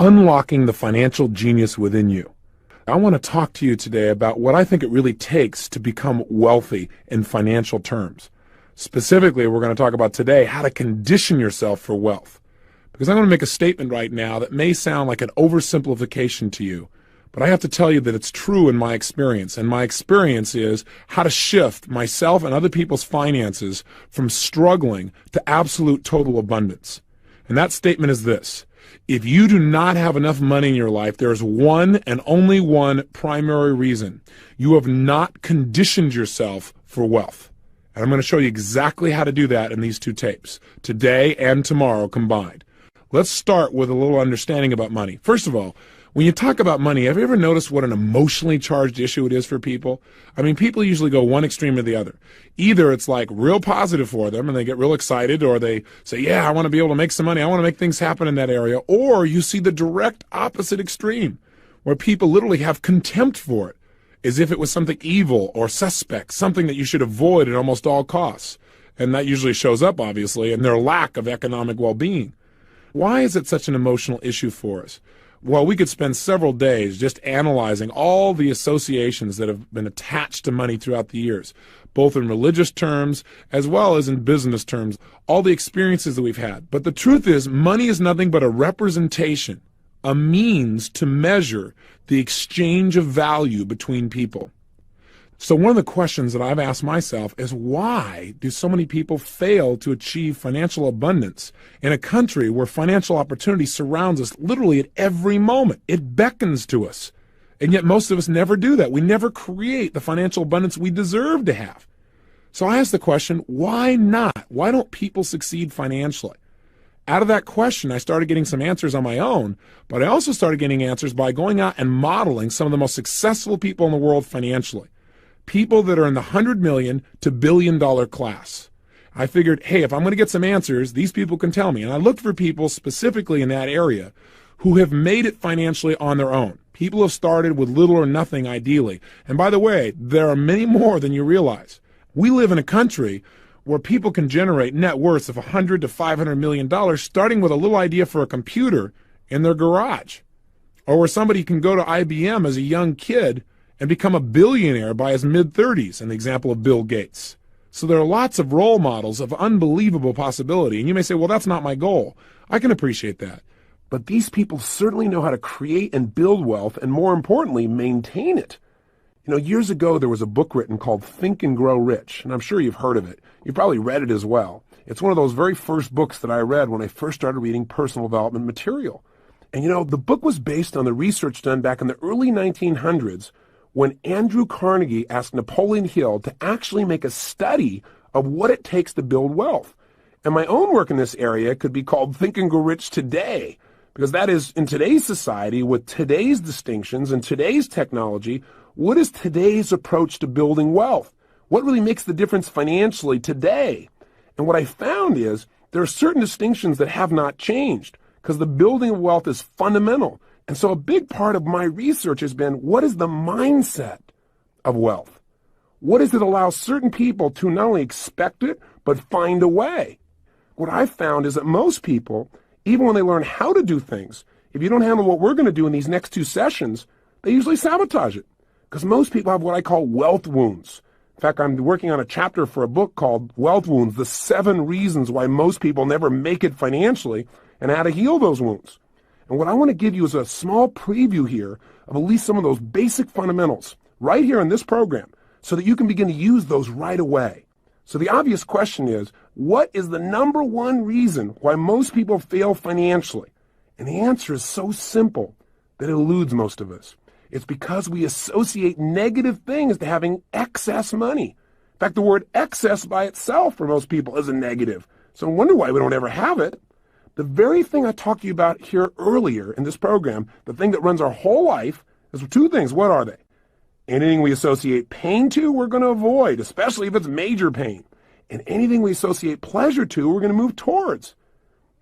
unlocking the financial genius within you. I want to talk to you today about what I think it really takes to become wealthy in financial terms. Specifically, we're going to talk about today how to condition yourself for wealth. Because I'm going to make a statement right now that may sound like an oversimplification to you, but I have to tell you that it's true in my experience. And my experience is how to shift myself and other people's finances from struggling to absolute total abundance. And that statement is this: if you do not have enough money in your life, there is one and only one primary reason. You have not conditioned yourself for wealth. And I'm going to show you exactly how to do that in these two tapes, today and tomorrow combined. Let's start with a little understanding about money. First of all, when you talk about money, have you ever noticed what an emotionally charged issue it is for people? I mean, people usually go one extreme or the other. Either it's like real positive for them and they get real excited, or they say, yeah, I want to be able to make some money. I want to make things happen in that area. Or you see the direct opposite extreme where people literally have contempt for it as if it was something evil or suspect, something that you should avoid at almost all costs. And that usually shows up, obviously, in their lack of economic well-being. Why is it such an emotional issue for us? Well, we could spend several days just analyzing all the associations that have been attached to money throughout the years, both in religious terms as well as in business terms, all the experiences that we've had. But the truth is, money is nothing but a representation, a means to measure the exchange of value between people. So one of the questions that I've asked myself is, why do so many people fail to achieve financial abundance in a country where financial opportunity surrounds us literally at every moment? It beckons to us. And yet most of us never do that. We never create the financial abundance we deserve to have. So I asked the question, why not? Why don't people succeed financially? Out of that question, I started getting some answers on my own, but I also started getting answers by going out and modeling some of the most successful people in the world financially. People that are in the 100 million to $1 billion class. I figured, hey, if I'm going to get some answers, these people can tell me. And I looked for people specifically in that area who have made it financially on their own. People have started with little or nothing, ideally. And by the way, there are many more than you realize. We live in a country where people can generate net worths of $100 to $500 million, starting with a little idea for a computer in their garage. Or where somebody can go to IBM as a young kid and become a billionaire by his mid-30s, in the example of Bill Gates. So there are lots of role models of unbelievable possibility. And you may say, well, that's not my goal. I can appreciate that. But these people certainly know how to create and build wealth, and more importantly, maintain it. You know, years ago, there was a book written called Think and Grow Rich, and I'm sure you've heard of it. You probably read it as well. It's one of those very first books that I read when I first started reading personal development material. And you know, the book was based on the research done back in the early 1900s when Andrew Carnegie asked Napoleon Hill to actually make a study of what it takes to build wealth. And my own work in this area could be called Think and Grow Rich Today, because that is, in today's society, with today's distinctions and today's technology, what is today's approach to building wealth? What really makes the difference financially today? And what I found is there are certain distinctions that have not changed, because the building of wealth is fundamental. And so a big part of my research has been, what is the mindset of wealth? What does it allow certain people to not only expect it, but find a way? What I've found is that most people, even when they learn how to do things, if you don't handle what we're going to do in these next two sessions, they usually sabotage it. Because most people have what I call wealth wounds. In fact, I'm working on a chapter for a book called Wealth Wounds, the 7 reasons why most people never make it financially and how to heal those wounds. And what I want to give you is a small preview here of at least some of those basic fundamentals right here in this program so that you can begin to use those right away. So the obvious question is, what is the number one reason why most people fail financially? And the answer is so simple that it eludes most of us. It's because we associate negative things to having excess money. In fact, the word excess by itself for most people is a negative. So I wonder why we don't ever have it. The very thing I talked to you about here earlier in this program, the thing that runs our whole life, is 2 things. What are they? Anything we associate pain to, we're going to avoid, especially if it's major pain. And anything we associate pleasure to, we're going to move towards.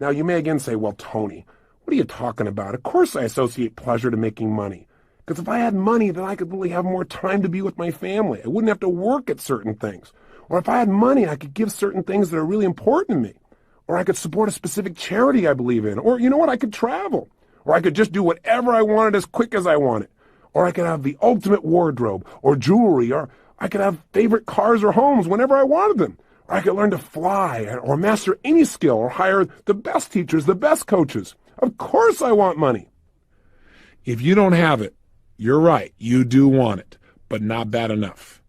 Now, you may again say, well, Tony, what are you talking about? Of course I associate pleasure to making money. Because if I had money, then I could really have more time to be with my family. I wouldn't have to work at certain things. Or if I had money, I could give certain things that are really important to me. Or I could support a specific charity I believe in. Or, you know what, I could travel. or I could just do whatever I wanted as quick as I wanted, or I could have the ultimate wardrobe or jewelry, or I could have favorite cars or homes whenever I wanted them, or I could learn to fly or master any skill or hire the best teachers, the best coaches. Of course I want money. If you don't have it, you're right, you do want it, but not bad enough.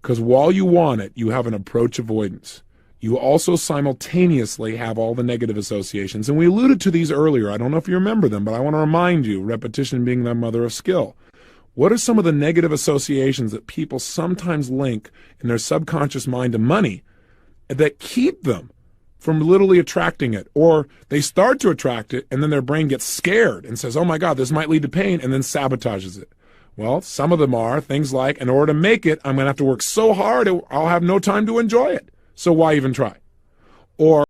Because while you want it, you have an approach avoidance. You also simultaneously have all the negative associations. And we alluded to these earlier. I don't know if you remember them, but I want to remind you, repetition being the mother of skill. What are some of the negative associations that people sometimes link in their subconscious mind to money that keep them from literally attracting it? Or they start to attract it, and then their brain gets scared and says, oh my God, this might lead to pain, and then sabotages it. Well, some of them are things like, in order to make it, I'm going to have to work so hard, I'll have no time to enjoy it. So why even try? Or